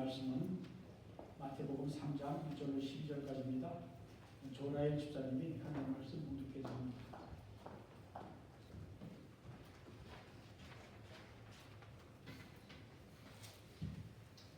말씀은 마태복음 3장 1절로 12절까지입니다. 조라일 집사님이 하나님 말씀 봉독해 주십니다.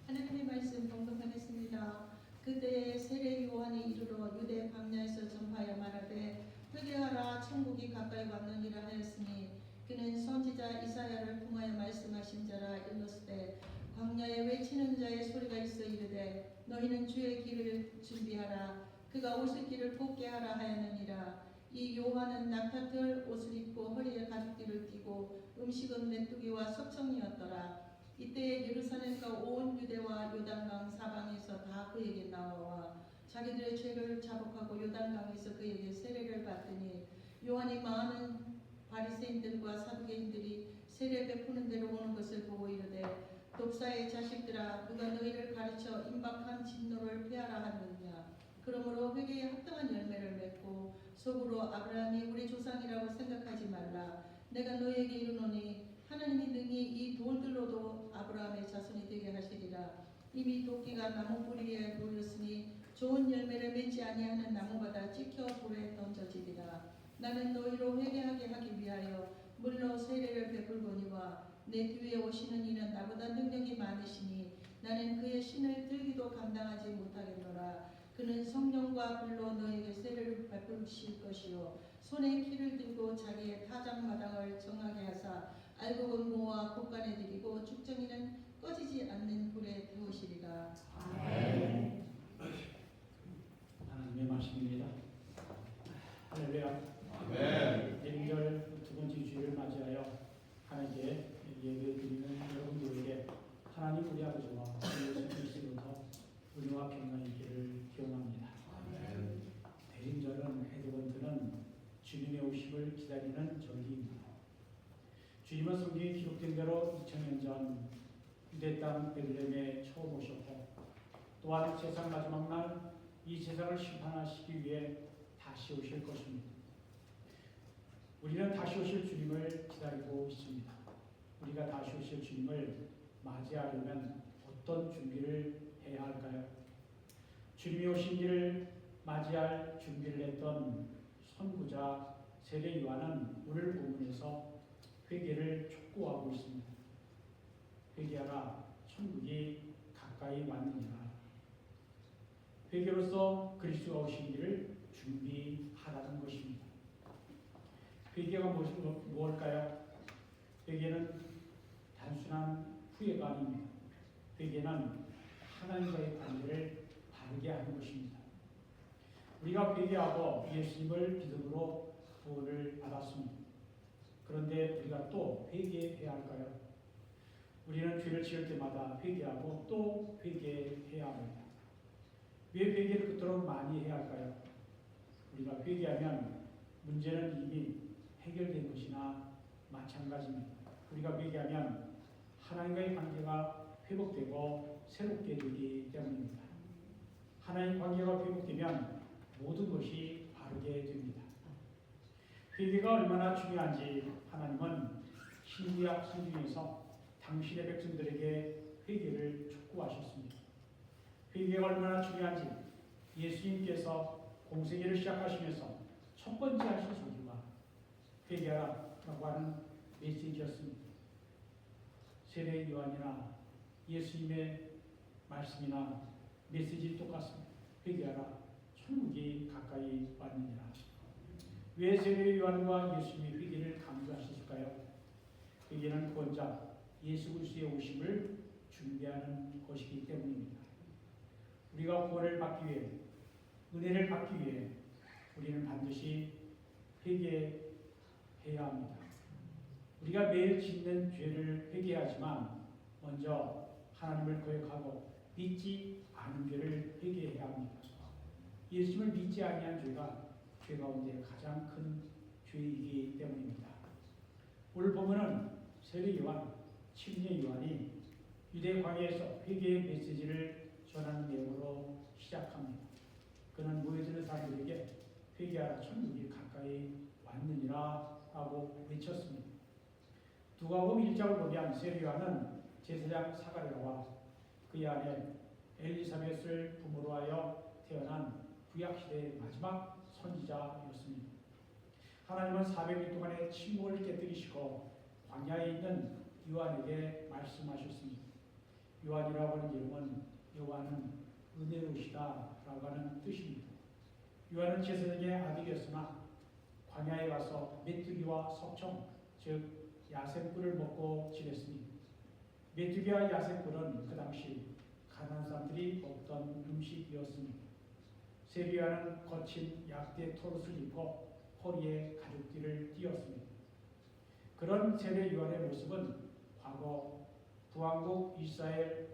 하나님의 말씀 봉독하겠습니다. 그때 세례 요한이 이르러 유대 광야에서 전파하여 말하되 회개하라 천국이 가까이 왔느니라 하였으니 그는 선지자 이사야를 통하여 말씀하신 자라. 일렀으되 광야에 외치는 자의 소리가 있어 이르되 너희는 주의 길을 준비하라 그가 오실 길을 곱게 하라 하였느니라. 이 요한은 낙타털 옷을 입고 허리에 가죽띠를 띠고 음식은 메뚜기와 석청이었더라. 이때 예루살렘과 온 유대와 요단강 사방에서 다 그에게 나와 자기들의 죄를 자복하고 요단강에서 그에게 세례를 받더니 요한이 많은 바리새인들과 사두개인들이 세례 베푸는 데로 오는 것을 보고 이르되 독사의 자식들아 누가 너희를 가르쳐 임박한 진노를 피하라 하느냐. 그러므로 회개에 합당한 열매를 맺고 속으로 아브라함이 우리 조상이라고 생각하지 말라. 내가 너희에게 이르노니 하나님이 능히 이 돌들로도 아브라함의 자손이 되게 하시리라. 이미 도끼가 나무 뿌리에 놓였으니 좋은 열매를 맺지 아니하는 나무마다 찍혀 불에 던져지리라. 나는 너희로 회개하게 하기 위하여 물로 세례를 베풀거니와 내 뒤에 오시는 이는 나보다 능력이 많으시니 나는 그의 신을 들기도 감당하지 못하겠노라. 그는 성령과 불로 너에게 세례를 베푸실 것이요 손에 키를 들고 자기의 타작마당을 정하게 하사 알곡은 모아 곳간에 들이고 죽정이는 꺼지지 않는 불에 태우시리라. 아멘. 하나님의 말씀입니다. 할렐루야. 아멘. 1절 두 번째 주일을 맞이하여 하나님께 예배드리는 여러분들에게 하나님 우리 아버지와 예수 그리스도로부터 은혜와 평강이 있기를 기원합니다. 아멘. 대림절은 에드번트는 주님의 오심을 기다리는 절기입니다. 주님은 성경에 기록된 대로 2000년 전 유대 땅 베들레헴에 처음 오셨고 또한 세상 마지막 날 이 세상을 심판하시기 위해 다시 오실 것입니다. 우리는 다시 오실 주님을 기다리고 있습니다. 우리가 다시 오실 주님을 맞이하려면 어떤 준비를 해야 할까요? 주님이 오신 길을 맞이할 준비를 했던 선구자 세례 요한은 오늘 본문에서 회개를 촉구하고 있습니다. 회개하라 천국이 가까이 왔느니라. 회개로서 그리스도가 오신 길을 준비하라는 것입니다. 회개가 무엇일까요? 회개는 단순한 후회가 아닙니다. 회개는 하나님과의 관계를 바르게 하는 것입니다. 우리가 회개하고 예수님을 믿음으로 구원을 받았습니다. 그런데 우리가 또 회개해야 할까요? 우리는 죄를 지을 때마다 회개하고 또 회개해야 합니다. 왜 회개를 그토록 많이 해야 할까요? 우리가 회개하면 문제는 이미 해결된 것이나 마찬가지입니다. 우리가 회개하면 하나님과의 관계가 회복되고 새롭게 되기 때문입니다. 하나님 관계가 회복되면 모든 것이 바르게 됩니다. 회개가 얼마나 중요한지 하나님은 신구약 성경에서 당신의 백성들에게 회개를 촉구하셨습니다. 회개가 얼마나 중요한지 예수님께서 공생애를 시작하시면서 첫 번째 하신 소리가 회개하라고 하는 메시지였습니다. 세례 요한이나 예수님의 말씀이나 메시지 똑같습니다. 회개하라 천국이 가까이 왔느니라. 왜 세례 요한과 예수님이 회개를 강조하셨을까요? 회개는 구원자 예수 그리스도의 오심을 준비하는 것이기 때문입니다. 우리가 구원을 받기 위해 은혜를 받기 위해 우리는 반드시 회개해야 합니다. 우리가 매일 짓는 죄를 회개하지만 먼저 하나님을 고백하고 믿지 않은 죄를 회개해야 합니다. 예수님을 믿지 아니한 죄가 죄 가운데 가장 큰 죄이기 때문입니다. 오늘 보면은 세례 요한, 침례 요한이 유대 광야에서 회개의 메시지를 전하는 내용으로 시작합니다. 그는 모여드는 사람들에게 회개하라 천국이 가까이 왔느니라 하고 외쳤습니다. 누가복음 1장을 보면 세례 요한은 제사장 사가랴와 그의 아내 엘리사벳을 부모로 하여 태어난 구약시대의 마지막 선지자였습니다. 하나님은 400일 동안의 침묵을 깨뜨리시고 광야에 있는 요한에게 말씀하셨습니다. 요한이라고 하는 이름은 요한은 은혜로시다라고 하는 뜻입니다. 요한은 제사장의 아들이었으나 광야에 가서 메뚜기와 석청, 즉 야생꿀을 먹고 지냈습니다. 메뚜기와 야생꿀은 그 당시 가난한 사람들이 먹던 음식이었습니다. 세리요한은 거친 약대 토롯을 입고 허리에 가죽띠를 띠었습니다. 그런 세례 요한의 모습은 과거 부왕국 이스라엘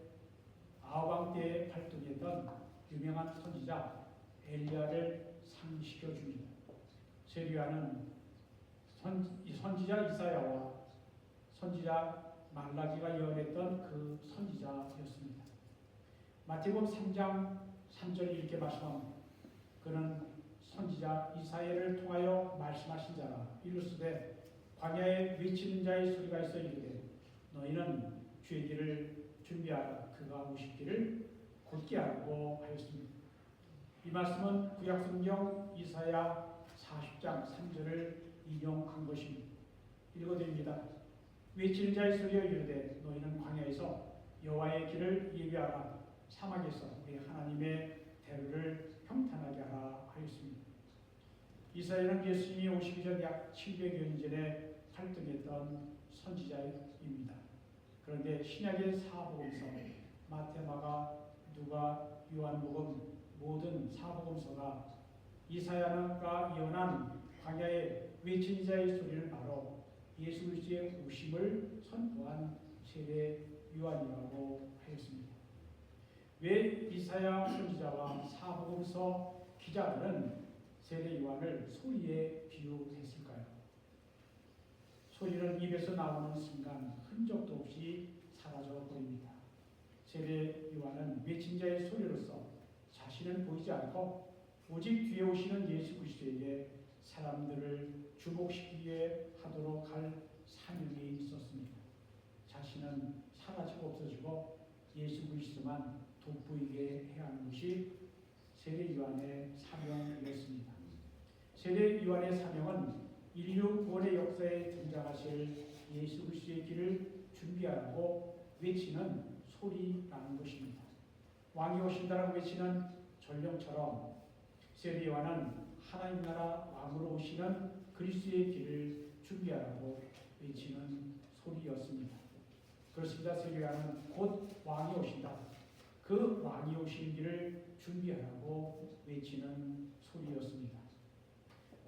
아합 때에 활동했던 유명한 선지자 엘리야를 상시켜 줍니다. 세례 요한은 선지자 이사야와 선지자 말라기가 예언했던 그 선지자였습니다. 마태복음 3장 3절에 이렇게 말씀합니다. 그는 선지자 이사야를 통하여 말씀하신 자라. 이르시되 광야에 외치는 자의 소리가 있어 이르되 너희는 주의 길을 준비하라. 그가 오실 길을 곧게 하라고 하였습니다. 이 말씀은 구약성경 이사야 40장 3절을 인용한 것입니다. 읽어드립니다. 외치는 자의 소리여 이르되 너희는 광야에서 여호와의 길을 예비하라. 사막에서 우리 하나님의 대로를 평탄하게 하라 하였습니다. 이사야는 예수님이 오시기 전 약 700여 년 전에 활동했던 선지자입니다. 그런데 신약의 사복음서 마태, 마가, 누가, 요한복음 모든 사복음서가 이사야가 예언한 광야의 외친 자의 소리를 바로 예수 그리스도의 오심을 선포한 세례 요한이라고 하였습니다. 왜 이사야 선지자와 사복음서 기자들은 세례 요한을 소리에 비유했을까요? 소리는 입에서 나오는 순간 흔적도 없이 사라져 버립니다. 세례 요한은 외친 자의 소리로서 자신은 보이지 않고 오직 뒤에 오시는 예수 그리스도에게 사람들을 주목시키게 하도록 할 사명이 있었습니다. 자신은 사라지고 없어지고 예수 그리스도만 돋보이게 해야 하는 것이 세례 요한의 사명이었습니다. 세례 요한의 사명은 인류 구원의 역사에 등장하실 예수 그리스도의 길을 준비하라고 외치는 소리라는 것입니다. 왕이 오신다라고 외치는 전령처럼 세례 요한은 하나님 나라 왕으로 오시는 그리스도의 길을 준비하라고 외치는 소리였습니다. 그렇습니다. 세례 요한은 곧 왕이 오신다. 그 왕이 오시는 길을 준비하라고 외치는 소리였습니다.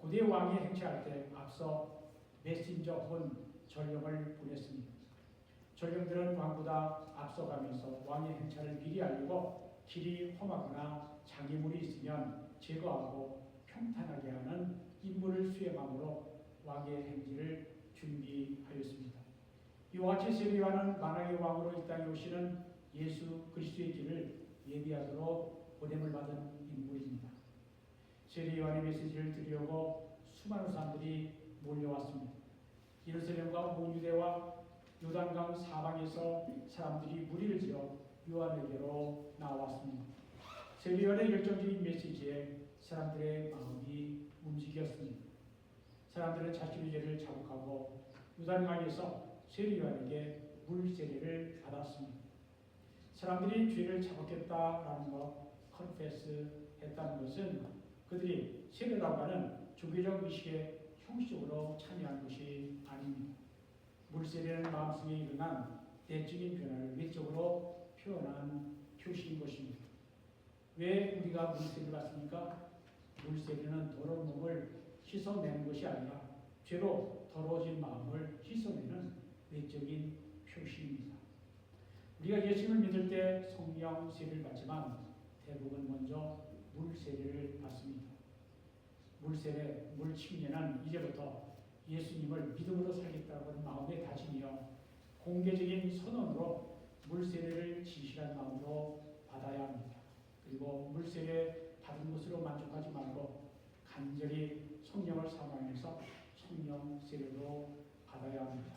고대 왕이 행차할 때 앞서 메신저 혹은 전령을 보냈습니다. 전령들은 왕보다 앞서가면서 왕의 행차를 미리 알리고 길이 험하거나 장애물이 있으면 제거하고 평탄하게 하는 임무를 수행함으로 왕의 행지를 준비하였습니다. 이와 같이 세례 요한은 만왕의 왕으로 이 땅에 오시는 예수 그리스도의 길을 예비하도록 보냄을 받은 인물입니다. 세례 요한의 메시지를 들으려고 수많은 사람들이 몰려왔습니다. 예루살렘과 온 유대와 요단강 사방에서 사람들이 무리를 지어 요한에게로 나왔습니다. 세례 요한의 열정적인 메시지에 사람들의 마음이 움직였습니다. 사람들은 자신의 죄를 자복하고 요단강에서 세례 요한에게 물세례를 받았습니다. 사람들이 죄를 자복했다라는 것, 컨페스했다는 것은 그들이 세례라고 하는 종교적 의식에 형식적으로 참여한 것이 아닙니다. 물세례는 마음속에 일어난 내적인 변화를 외적으로 표현한 표시인 것입니다. 왜 우리가 물세례를 받습니까? 물세례는 더러운 몸을 씻어내는 것이 아니라 죄로 더러워진 마음을 씻어내는 외적인 표시입니다. 우리가 예수님을 믿을 때 성령 세례를 받지만 대부분 먼저 물세례를 받습니다. 물세례, 물침례는 이제부터 예수님을 믿음으로 살겠다고 하는 마음의 다짐이요 공개적인 선언으로 물세례를 진실한 마음으로 받아야 합니다. 그리고 물세례 받은 것으로 만족하지 말고 간절히 성령을 사모하면서 성령 세례도 받아야 합니다.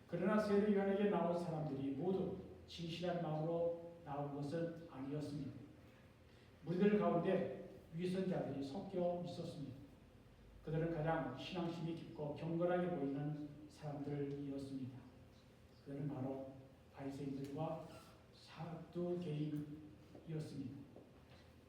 그러나 세례 요한에게 나온 사람들이 모두 진실한 마음으로 나온 것은 아니었습니다. 무리들 가운데 위선자들이 섞여 있었습니다. 그들은 가장 신앙심이 깊고 경건하게 보이는 사람들이었습니다. 그들은 바로 바리새인들과 사두개인이었습니다.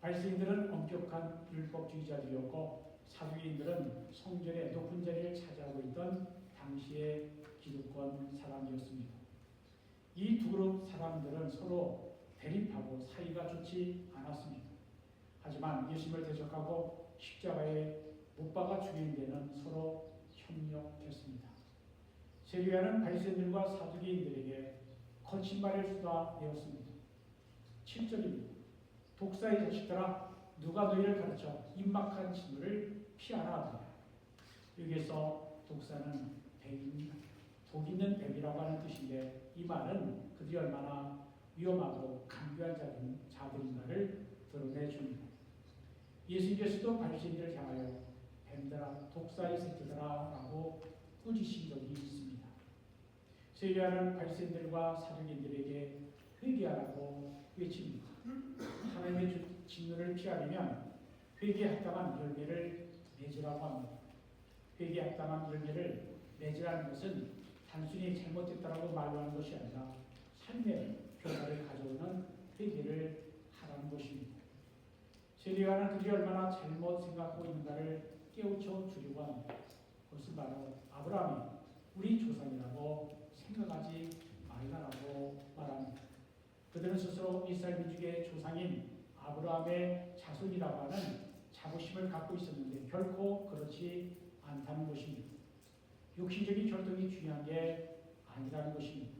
바리새인들은 엄격한 율법주의자들이었고 사두개인들은 성전의 높은 자리를 차지하고 있던 당시의 기득권 사람이었습니다. 이 두 그룹 사람들은 서로 대립하고 사이가 좋지 않았습니다. 하지만 예수님을 대적하고 십자가에 못 박아 죽인 데는 서로 협력했습니다. 세리와는 바리새인들과 사두개인들에게 거친 말을 쏟아내었습니다. 7절입니다. 독사의 자식들아, 누가 너희를 가르쳐 임막한 진노를 피하라 하더라. 여기에서 독사는 독 있는 뱀이라고 하는 뜻인데, 이 말은 그들이 얼마나 위험하고 강교한 자들인가를 드러내줍니다. 예수님께서도 바리새인들을 향하여 뱀들아, 독사의 새끼들아 라고 꾸짖으신 적이 있습니다. 세리와는 바리새인들과 사두개인들에게 회개하라고 외칩니다. 하나님의 진노를 피하려면 회개에 합당한 열매를 맺으라고 합니다. 회개에 합당한 열매를 맺으라는 것은 단순히 잘못됐다라고 말하는 것이 아니라 삶의 변화를 가져오는 회개를 하라는 것입니다. 세리와는 그들이 얼마나 잘못 생각하고 있는가를 깨우쳐 주려고 합니다. 그것은 바로 아브라함이 우리 조상이라고 생각하지 말라라고 말합니다. 그들은 스스로 이스라엘 민족의 조상인 아브라함의 자손이라고 하는 자부심을 갖고 있었는데 결코 그렇지 않다는 것입니다. 육신적인 혈통이 중요한 게 아니라는 것입니다.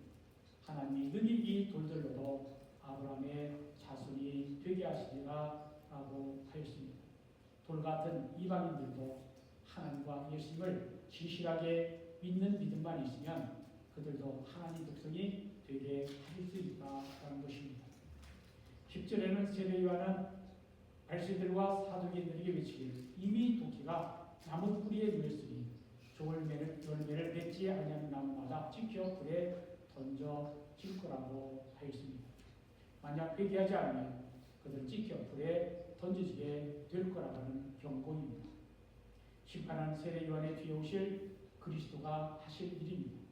하나님이 능히 이 돌들로도 아브라함의 자손이 되게 하시리라 라고 하였습니다. 돌 같은 이방인들도 하나님과 예수님을 진실하게 믿는 믿음만 있으면 그들도 하나님 백성이 되게 하실 수 있다라는 것입니다. 10절에는 세례요한은 바리새인들과 사두개인들에게 외치기를 이미 도끼가 나무 뿌리에 누웠으니 좋을 열매를 맺지 아니하는 나무마다 찍혀 불에 던져질 거라고 하였습니다. 만약 회개하지 않으면 그들은 찍혀 불에 던져지게 될 거라는 경고입니다. 심판하는 세례요한의 뒤에 오실 그리스도가 하실 일입니다.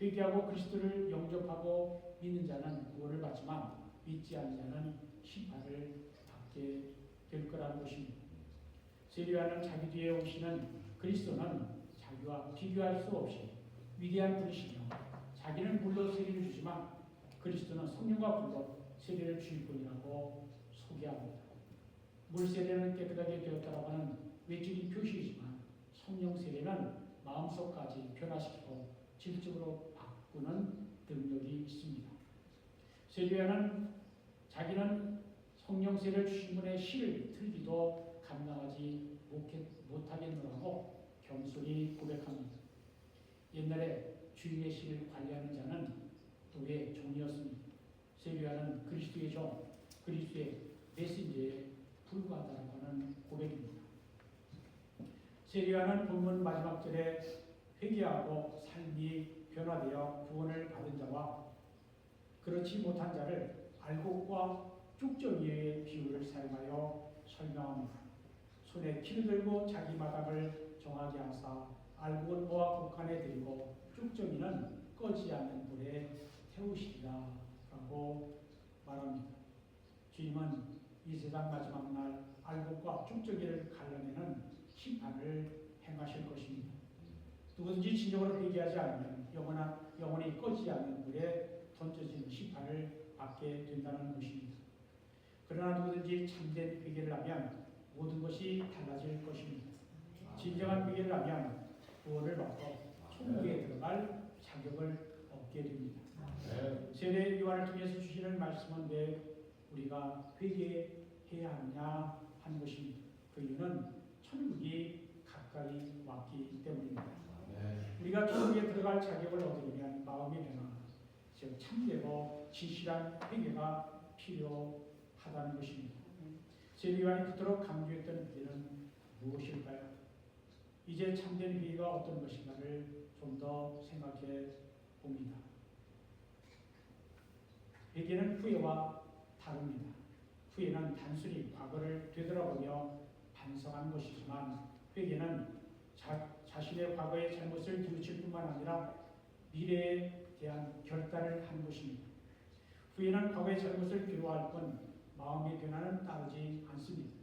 회개하고 그리스도를 영접하고 믿는 자는 구원을 받지만 믿지 않는 자는 심판을 받게 될 거라는 것입니다. 세례요한은 자기 뒤에 오시는 그리스도는 자기와 비교할 수 없이 위대한 분이시며 자기는 물로 세례를 주지만 그리스도는 성령과 불로 세례를 주실 분이라고 소개합니다. 물 세례는 깨끗하게 되었다라고 하는 외적인 표시이지만 성령 세례는 마음속까지 변화시키고 질적으로 바꾸는 능력이 있습니다. 세례요한은 자기는 성령 세례를 주신 분의 시를 틀기도 감당하지 못하겠노라고 겸손히 고백합니다. 옛날에 주인의 시를 관리하는 자는 도의 종이었습니다. 세례요한은 그리스도의 종, 그리스도의 메신저에 불과하다고 하는 고백입니다. 세례요한은 본문 마지막 절에 회개하고 삶이 변화되어 구원을 받은 자와 그렇지 못한 자를 알곡과 쭉정이의 비유를 사용하여 설명합니다. 손에 키를 들고 자기 마당을 정하게 하사 알곡은 모아 곡간에 들이고 쭉정이는 꺼지지 않는 불에 태우시리라 라고 말합니다. 주님은 이 세상 마지막 날 알곡과 쭉정이를 갈라내는 심판을 행하실 것입니다. 누구든지 진정으로 회개하지 않으면 영원히 꺼지지 않는 불에 던져지는 심판을 받게 된다는 것입니다. 그러나 누구든지 참된 회개를 하면 모든 것이 달라질 것입니다. 진정한 회개를 하면 구원을 받고 천국에 들어갈 자격을 얻게 됩니다. 세례 요한을 통해서 주시는 말씀은 왜 우리가 회개해야 하느냐 하는 것입니다. 그 이유는 천국이 가까이 왔기 때문입니다. 우리가 천국에 들어갈 자격을 얻으려면 마음의 변화, 즉 참되고 진실한 회개가 필요하다는 것입니다. 세례 요한이 그토록 강조했던 회개는 무엇일까요? 이제 참된 회개가 어떤 것인가를 좀 더 생각해 봅니다. 회개는 후회와 다릅니다. 후회는 단순히 과거를 되돌아보며 반성한 것이지만 회개는 자신의 과거의 잘못을 뉘우칠 뿐만 아니라 미래에 대한 결단을 한 것입니다. 후회는 과거의 잘못을 비로할 뿐 마음의 변화는 따르지 않습니다.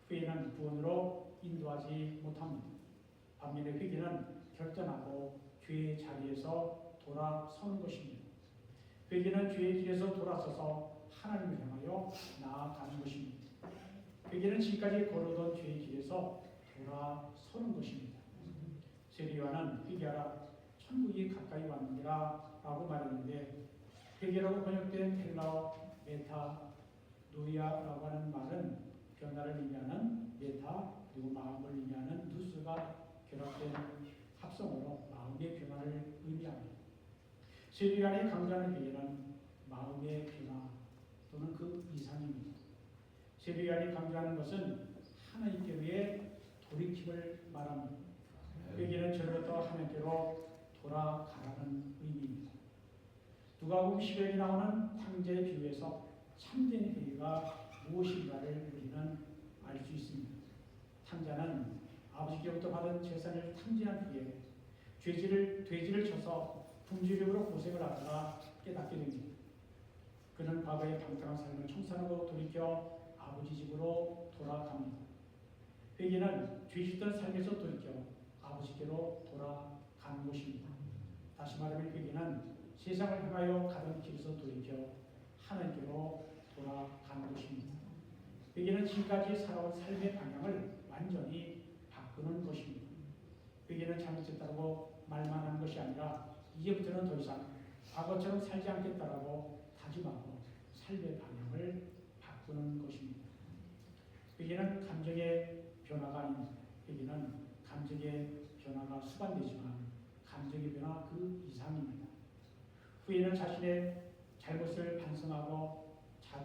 후회는 구원으로 인도하지 못합니다. 반면에 회개는 결단하고 죄의 자리에서 돌아서는 것입니다. 회개는 죄의 길에서 돌아서서 하나님을 향하여 나아가는 것입니다. 회개는 지금까지 걸어온 죄의 길에서 돌아서는 것입니다. 세례요한은 회개하라 천국이 가까이 왔느니라 라고 말했는데 회개라고 번역된 헬라어 메타노이아라고 하는 말은 변화를 의미하는 메타 그리고 마음을 의미하는 누스가 결합된 합성어로 마음의 변화를 의미합니다. 세례요한이 강조하는 회개는 마음의 변화 또는 그 이상입니다. 세례요한이 강조하는 것은 하나님께로의 돌이킴을 말합니다. 회개는 저로부터 하나님께로 돌아가라는 의미입니다. 누가복음 10장에 나오는 황제의 비유에서 참된 회개가 무엇인가를 우리는 알 수 있습니다. 탕자는 아버지께로부터 받은 재산을 탕진한 후에 돼지를 쳐서 품질력으로 고생을 하다가 깨닫게 됩니다. 그는 과거의 방탕한 삶을 청산하고 돌이켜 아버지 집으로 돌아갑니다. 회개는 죄짓던 삶에서 돌이켜 아버지께로 돌아가는 것입니다. 다시 말하면 회개는 세상을 향하여 가던 길에서 돌이켜 하나님께로 돌아가는 것입니다. 회개는 지금까지 살아온 삶의 방향을 완전히 바꾸는 것입니다. 회개는 잘못했다고 말만 하는 것이 아니라 이제부터는 더 이상 과거처럼 살지 않겠다라고 다짐하고 삶의 방향을 바꾸는 것입니다. 회개는 감정의 변화가 아닙니다. 회개는 감정의 변화가 수반되지만 감정의 변화 그 이상입니다. 후회는 자신의 잘못을 반성하고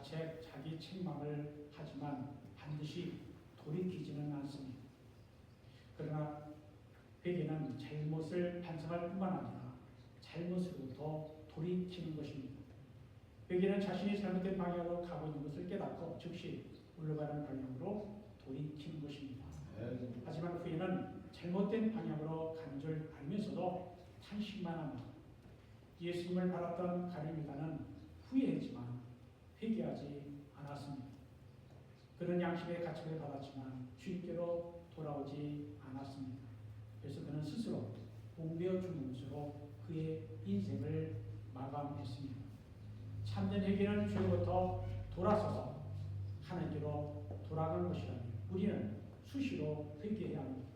자기 책망을 하지만 반드시 돌이키지는 않습니다. 그러나 회개는 잘못을 반성할 뿐만 아니라 잘못으로부터 돌이키는 것입니다. 회개는 자신이 잘못된 방향으로 가고 있는 것을 깨닫고 즉시 올라가는 방향으로 돌이키는 것입니다. 하지만 후회는 잘못된 방향으로 가는 줄 알면서도 탄식만 합니다. 예수님을 바랐던 가룟 유다는 후회했지만 회개하지 않았습니다. 그는 양심의 가책을 받았지만 주님께로 돌아오지 않았습니다. 그래서 그는 스스로 옥매어 죽는 것으로 그의 인생을 마감했습니다. 참된 회개는 죄로부터 돌아서서 하나님께로 돌아가는 것이라면 우리는 수시로 회개해야 합니다.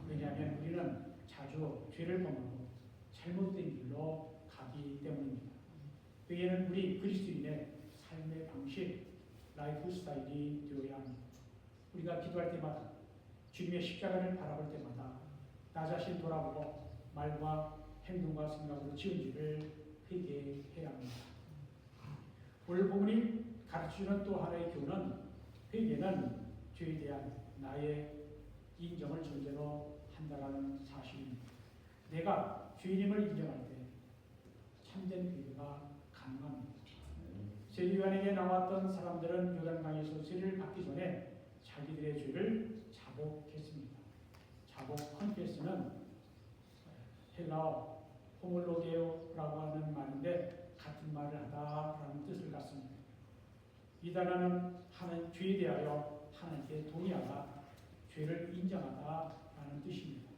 왜냐하면 우리는 자주 죄를 범하고 잘못된 길로 가기 때문입니다. 회개는 우리 그리스도인의 삶의 방식, 라이프 스타일이 되어야 합니다. 우리가 기도할 때마다 주님의 십자가를 바라볼 때마다 나 자신 돌아보고 말과 행동과 생각으로 지은 죄를 회개해야 합니다. 오늘 본문이 가르치는 또 하나의 교훈은 회개는 죄에 대한 나의 인정을 전제로 한다는 사실입니다. 내가 죄인임을 인정할 때 참된 회개가 가능합니다. 세례요한에게 나왔던 사람들은 요단강에서 세례를 받기 전에 자기들의 죄를 자복했습니다. 자복 컨페스는 헬라어 호몰로게오라고 하는 말인데 같은 말을 하다라는 뜻을 갖습니다. 이 단어는 죄에 대하여 하나님께 동의하다, 죄를 인정하다라는 뜻입니다.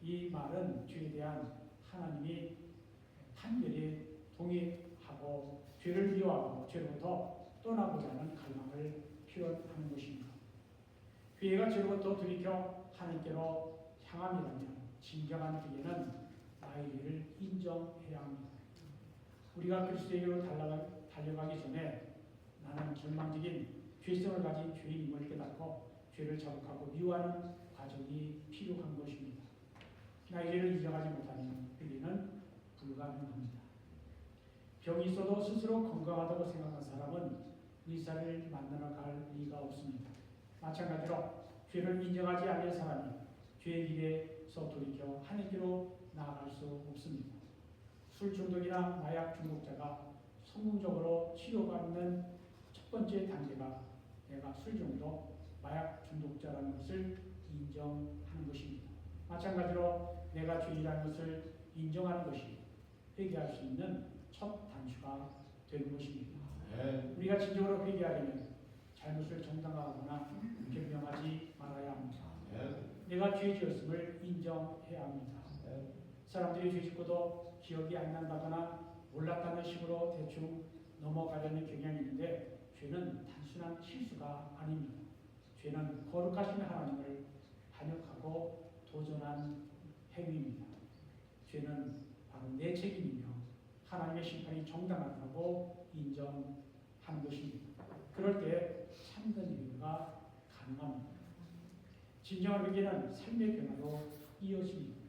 이 말은 죄에 대한 하나님이 판결에 동의하고 죄를 미워하고 죄로부터 떠나고자 하는 갈망을 표현하는 것입니다. 회개가 죄로부터 돌이켜 하나님께로 향함이라면 진정한 회개는 나의 일을 인정해야 합니다. 우리가 그리스도에게로 달려가기 전에 나는 절망적인 죄성을 가진 죄인임을 깨닫고 죄를 자복하고 미워하는 과정이 필요한 것입니다. 나의 죄를 인정하지 못하면 회개는 불가능합니다. 병이 있어도 스스로 건강하다고 생각한 사람은 의사를 만나러 갈 리가 없습니다. 마찬가지로 죄를 인정하지 않는 사람이 죄의 길에서 돌이켜 하나님께로 나아갈 수 없습니다. 술 중독이나 마약 중독자가 성공적으로 병으로 치료받는 첫 번째 단계가 내가 술 중독, 마약 중독자라는 것을 인정하는 것입니다. 마찬가지로 내가 죄인이라는 것을 인정하는 것이 회개할 수 있는 첫 단추가 되는 것입니다. 우리가 진정으로 회개하려면 잘못을 정당화하거나 변명하지 말아야 합니다. 내가 죄 지었음을 인정해야 합니다. 사람들이 죄 짓고도 기억이 안 난다거나 몰랐다는 식으로 대충 넘어가려는 경향이 있는데 죄는 단순한 실수가 아닙니다. 죄는 거룩하신 하나님을 반역하고 도전한 행위입니다. 죄는 바로 내 책임이며 하나님의 심판이 정당하다고 인정하는 것입니다. 그럴 때 참된 회개가 가능합니다. 진정한 회개는 삶의 변화로 이어집니다.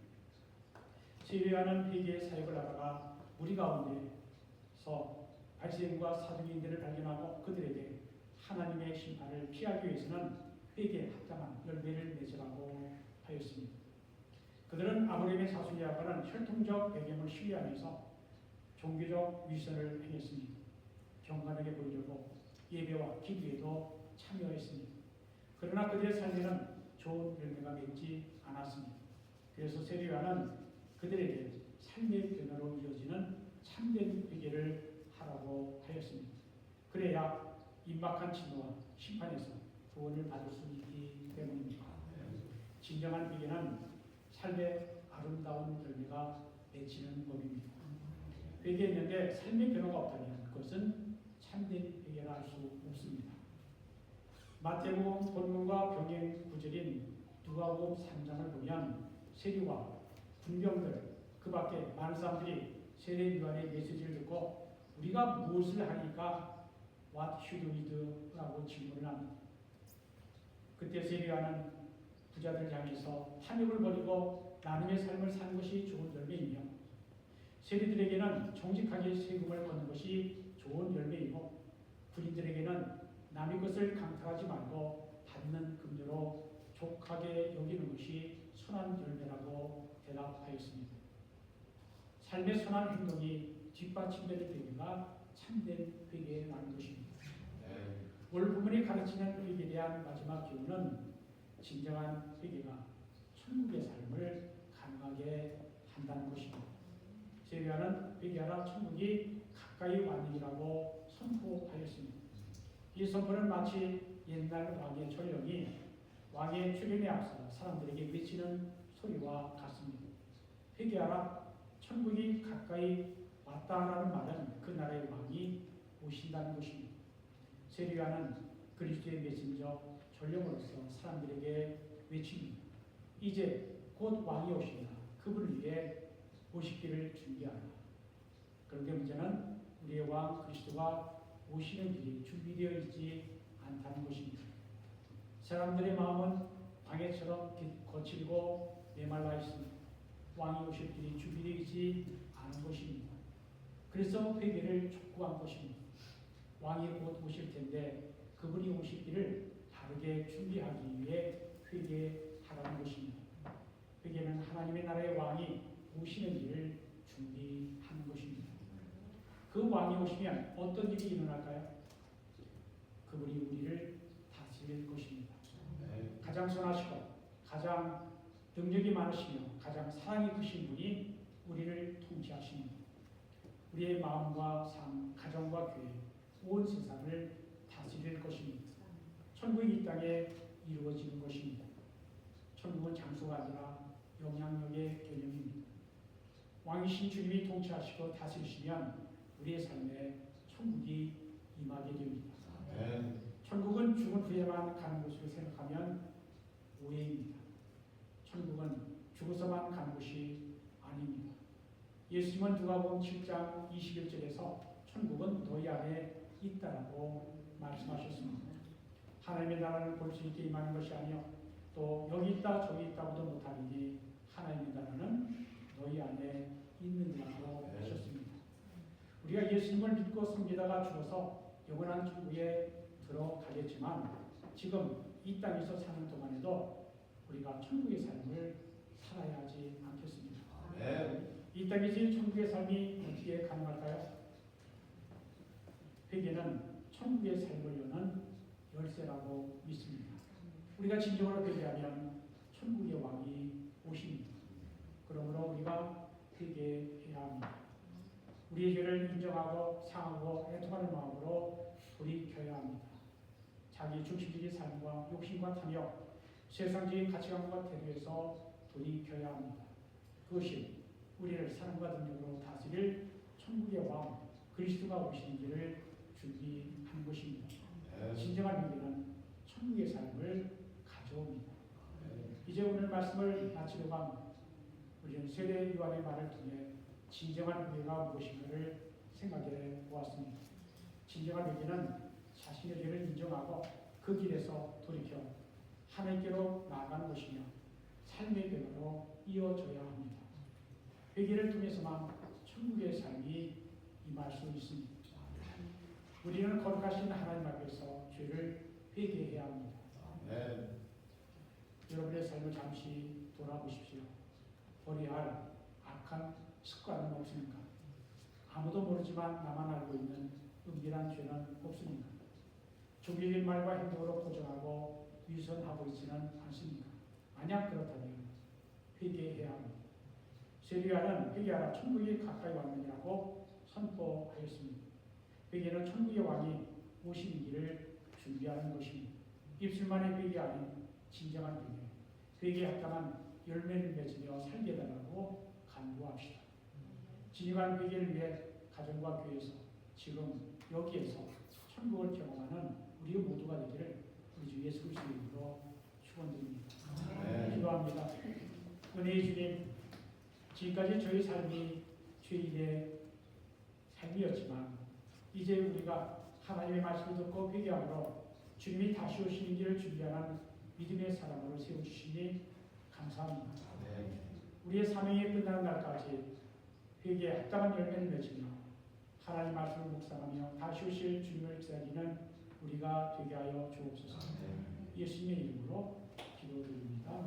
세례요한은 회개의 사역을 하다가 무리 가운데서 바리새인과 사두개인들을 발견하고 그들에게 하나님의 심판을 피하기 위해서는 회개에 합당한 열매를 맺으라고 하였습니다. 그들은 아브라함의 사순이라고는 혈통적 배경을 신뢰하면서 종교적 위선을 행했습니다. 경건하게 보이려고 예배와 기도에도 참여했습니다. 그러나 그들의 삶에는 좋은 열매가 맺지 않았습니다. 그래서 세례요한은 그들에게 삶의 변화로 이어지는 참된 회개를 하라고 하였습니다. 그래야 임박한 진노와 심판에서 구원을 받을 수 있기 때문입니다. 진정한 회개는 삶의 아름다운 열매가 맺히는 법입니다. 회개했는데 삶의 변화가 없다면 그것은 참된 회개라 할 수 없습니다. 마태복음 본문과 병행 구절인 누가복음 3장을 보면 세리와 군병들 그 밖에 많은 사람들이 세례 요한의 메시지를 듣고 우리가 무엇을 하니까 What should we do? 라고 질문을 합니다. 그때 세례 요한은 부자들 향해서 탐욕을 버리고 나눔의 삶을 사는 것이 좋은 열매이며 세리들에게는 정직하게 세금을 걷는 것이 좋은 열매이고 군인들에게는 남의 것을 강탈하지 말고 받는 금료로 족하게 여기는 것이 선한 열매라고 대답하였습니다. 삶의 선한 행동이 뒷받침되는 회개가 참된 회개라는 것입니다. 오늘 부분이 가르치는 회개에 대한 마지막 교훈은 진정한 회개가 천국의 삶을 가능하게 한다는 것입니다. 세례요한은 회개하라 천국이 가까이 왔느니라고 선포하였습니다. 이 선포는 마치 옛날 왕의 전령이 왕의 출현에 앞서 사람들에게 외치는 소리와 같습니다. 회개하라 천국이 가까이 왔다라는 말은 그 나라의 왕이 오신다는 것입니다. 세례요한은 그리스도의 메신저 전령으로서 사람들에게 외칩니다. 이제 곧 왕이 오신다. 그분을 위해 오시기를 준비하라. 그런데 문제는 우리의 왕 그리스도가 오시는 길이 준비되어 있지 않다는 것입니다. 사람들의 마음은 방해처럼 거칠고 메말라 있습니다. 왕이 오실 길이 준비되어 있지 않은 것입니다. 그래서 회개를 촉구한 것입니다. 왕이 곧 오실 텐데 그분이 오실 길을 바르게 준비하기 위해 회개하라는 것입니다. 회개는 하나님의 나라의 왕이 오시는 일을 준비하는 것입니다. 그 왕이 오시면 어떤 일이 일어날까요? 그분이 우리를 다스릴 것입니다. 가장 선하시고 가장 능력이 많으시며 가장 사랑이 크신 분이 우리를 통치하십니다. 우리의 마음과 삶, 가정과 교회, 온 세상을 다스릴 것입니다. 천국이 이 땅에 이루어지는 것입니다. 천국은 장소가 아니라 영향력의 개념입니다. 왕이신 주님이 통치하시고 다스리시면 우리의 삶에 천국이 임하게 됩니다. 천국은 죽은 후에만 가는 곳으로 생각하면 오해입니다. 천국은 죽어서만 가는 것이 아닙니다. 예수님은 누가복음 7장 21절에서 천국은 너희 안에 있다라고 말씀하셨습니다. 하나님의 나라를 볼 수 있게 임하는 것이 아니요 또 여기 있다 저기 있다고도 못하니 하나님의 나라는 너희 안에 있느니라고 하셨습니다. 우리가 예수님을 믿고 섬기다가 죽어서 영원한 천국에 들어가겠지만 지금 이 땅에서 사는 동안에도 우리가 천국의 삶을 살아야 하지 않겠습니까? 이 땅에서 천국의 삶이 어떻게 가능할까요? 회개는 천국의 삶을 여는 열쇠라고 믿습니다. 우리가 진정으로 회개하면 천국의 왕이 오십니다. 그러므로 우리가 회개해야 합니다. 우리의 죄를 인정하고 사하고 애통하는 마음으로 돌이켜야 합니다. 자기 중심적인 삶과 욕심과 탐욕, 세상적인 가치관과 태도에서 돌이켜야 합니다. 그것이 우리를 사랑과 능력으로 다스릴 천국의 왕 그리스도가 오시는 길을 준비하는 것입니다. 진정한 회개는 천국의 삶을 가져옵니다. 이제 오늘 말씀을 마치려고 합니다. 우리는 세례 요한의 말을 통해 진정한 회개가 무엇인가를 생각해 보았습니다. 진정한 회개는 자신의 죄를 인정하고 그 길에서 돌이켜 하나님께로 나아가는 것이며 삶의 변화로 이어져야 합니다. 회개를 통해서만 천국의 삶이 임할 수 있습니다. 우리는 거룩하신 하나님 앞에서 죄를 회개해야 합니다. 여러분의 삶을 잠시 돌아보십시오. 버려야 할 악한 습관은 없습니까? 아무도 모르지만 나만 알고 있는 은밀한 죄는 없습니까? 종교적인 말과 행동으로 포장하고 위선하고 있지는 않습니까? 만약 그렇다면 회개해야 합니다. 세례요한은 회개하라 천국이 가까이 왔느니라고 선포하였습니다. 회개는 천국의 왕이 오시는 길을 준비하는 것입니다. 입술만의 회개 아닌 진정한 회개. 회개에 합당한 열매를 맺으며 살게 해달라고 간구합시다. 진정한 회개를 위해 가정과 교회에서 지금 여기에서 천국을 경험하는 우리 모두가 되기를 우리 주 예수 그리스도의 이름으로 축원드립니다. 기도합니다. 은혜의 주님, 지금까지 저희 삶이 죄인의 삶이었지만 이제 우리가 하나님의 말씀을 듣고 회개함으로 주님이 다시 오시는 길을 준비하는 믿음의 사람으로 세워주시니 감사합니다. 우리의 사명이 끝나는 날까지 회개에 합당한 열매를 맺으며 하나님 말씀을 묵상하며 다시 오실 주님을 기다리는 우리가 되게 하여 주옵소서. 예수님의 이름으로 기도드립니다.